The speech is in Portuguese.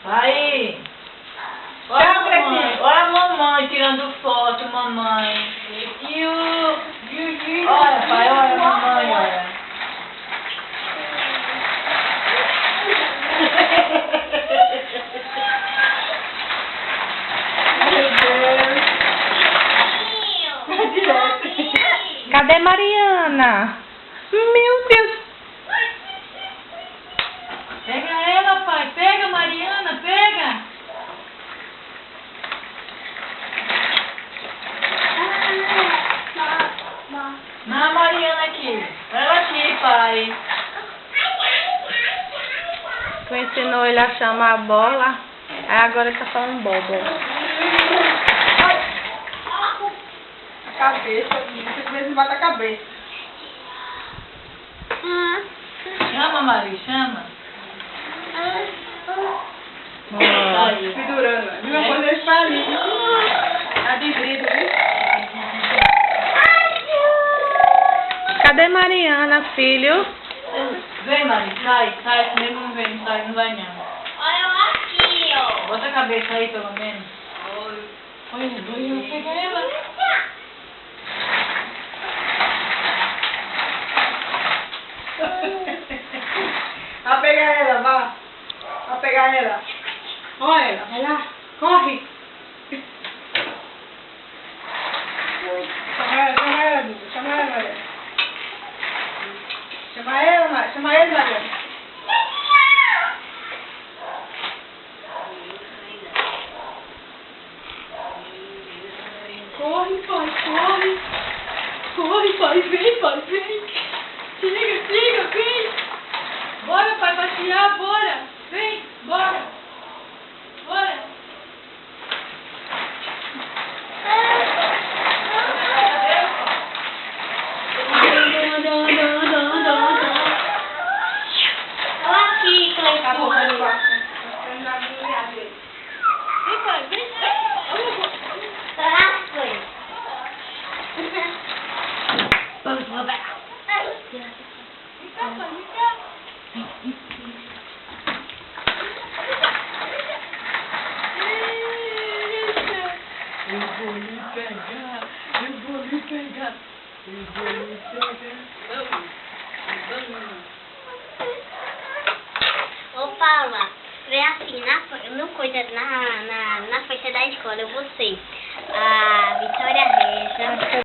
Aí. Olha a mamãe. Olha a mamãe tirando foto, mamãe. E o juiz... Olha, pai, olha a mamãe, olha. Meu Deus. Cadê Mariana? Meu Deus. Pega ela, pai. Pega, Mariana, pega. Não, Mariana aqui. Ela aqui, pai. Tu ensinou ele a chamar a bola. Aí agora ele tá falando bobo. A cabeça, muitas vezes bate a cabeça. Chama, Maria, chama. Ó. Pendurando. A mesma coisa eles fazem. Tá de vidro, viu? Cadê Mariana, filho? Vem, Maria, sai, sai. Comigo não vem, não sai, não vai não. Olha aqui, ó. Bota a cabeça aí, pelo menos. Olha, pega ela. Vai pegar ela, vá. Vai pegar ela. Olha ela, vai lá. Corre. Chama ela, Duda. Chama ela, Maria. Chama ela, Maria. Chama ele, Maria. Corre, pai, corre. Corre, pai, vem, pai, vem. Chega, vem. Bora, pai, passear, bora. Vem, bora. Bora. Olha aqui, Acabou, vai no Cleitinho. quarto. Vem, pai, vem. Ah, foi. Vamos, vamos. Ai. Vem cá, pai, vem cá. Eu vou lhe pegar. Eu vou lhe pegar. Eu vou lhe pegar. Ô, Paula, vem assim, no coisa, na frente da escola, eu vou ser a Vitória Regia.